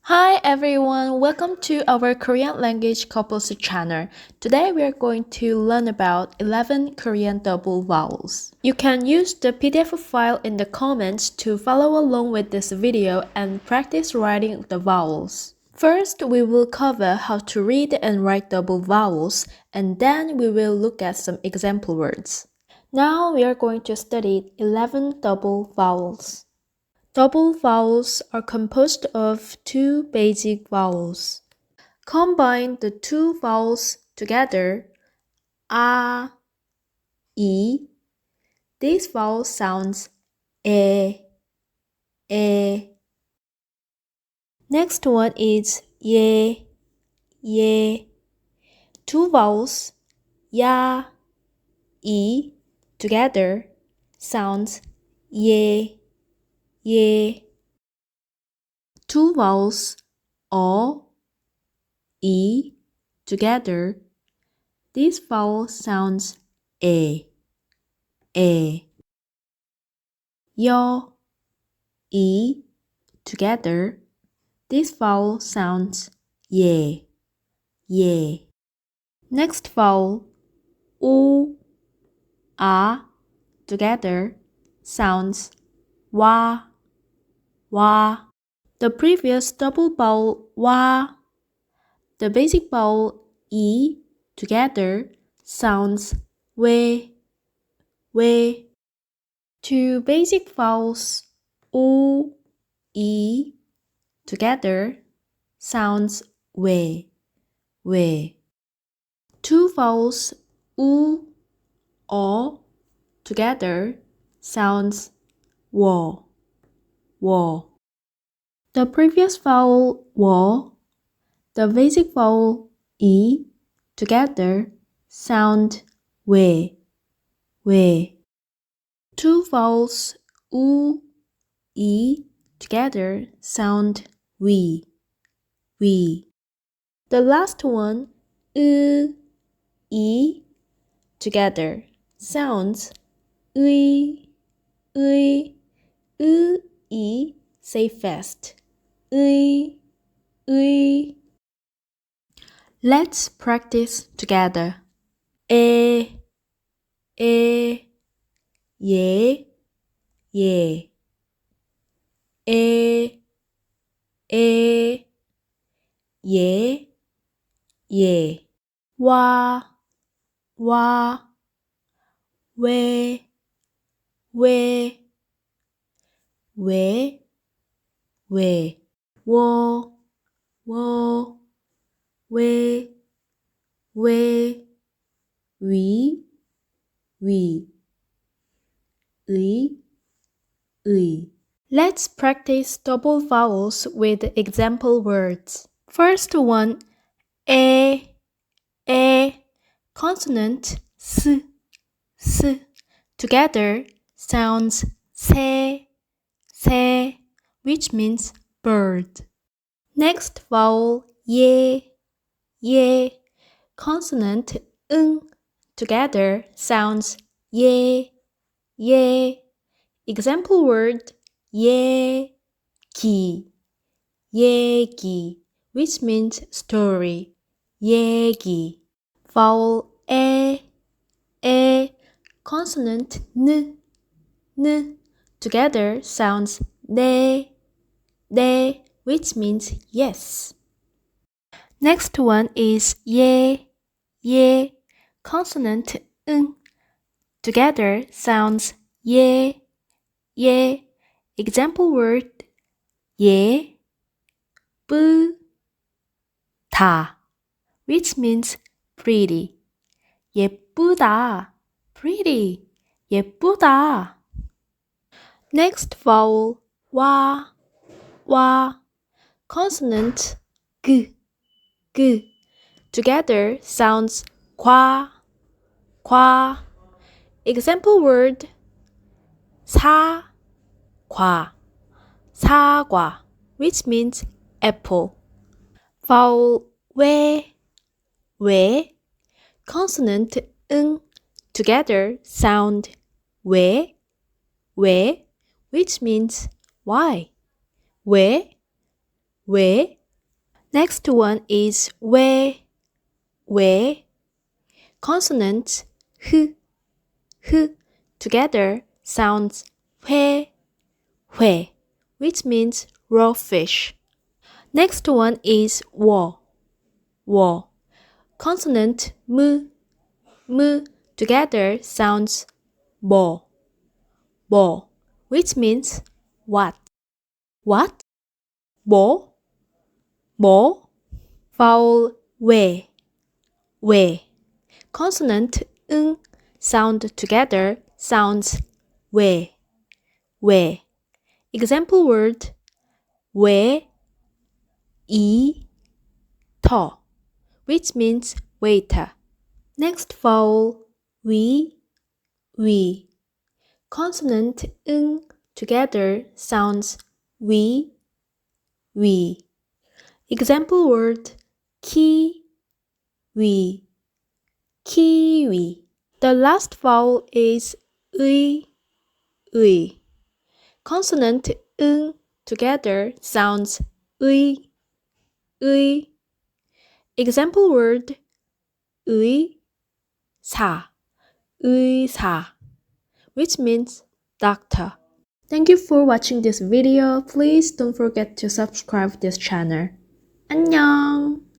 Hi everyone, welcome to our Korean language couples channel. Today we are going to learn about 11 Korean double vowels. You can use the PDF file in the comments to follow along with this video and practice writing the vowels. First, we will cover how to read and write double vowels, and then we will look at some example words. Now we are going to study 11 double vowels. Double vowels are composed of two basic vowels. Combine the two vowels together, a, e. This vowel sounds e, e. Next one is ye, ye. Two vowels, ya, e, together sounds ye, ye. Two vowels, o, e, together, this vowel sounds e, e. Yo, e, together, this vowel sounds ye, ye. Next vowel, u, a, together, sounds wa, wa. The previous double vowel wa, the basic vowel e, together, sounds we, we. Two basic vowels u, e, together, sounds we, we. Two vowels u, o, together, sounds wo, wo. The previous vowel wo, the basic vowel e, together, sound we, we. Two vowels u, e, together, sound we, we. The last one, e, together, sounds e, e. Say fast, e. Let's practice together. E, ye, ye. E, ye. Wa, we, wo, we, we. Let's practice double vowels with example words. First one, e, consonant s, together sounds se, which means bird. Next vowel, ye, consonant n, together sounds ye, Example word, ye, ki, which means story, yegi. Vowel e, consonant n, together sounds ne, which means yes. Next one is ye, consonant n, together sounds ye, Example word, 예, 뿌다, which means pretty. 예쁘다, pretty. 예쁘다. Next vowel, 와, consonant g, together sounds 과. Example word, 사과, which means apple. Vowel 왜, consonant 응, together sound 왜, which means why. 왜, Next one is 왜, 왜. Consonant h, h together sounds 회, 회, which means raw fish. Next one is 워, 워. Consonant m, m together sounds 뭐, 뭐, which means what. What? 뭐, 뭐. Vowel 왜, 왜. Consonant ng sound together sounds 왜, 왜. Example word 왜, 이, 터, which means waiter. Next vowel 위, 위. Consonant ng together sounds 위, 위. Example word kiwi, kiwi. The last vowel is 의, 의. Consonant ng together sounds 의, 의. Example word 의사, 의사, which means doctor. Thank you for watching this video. Please don't forget to subscribe this channel. 안녕.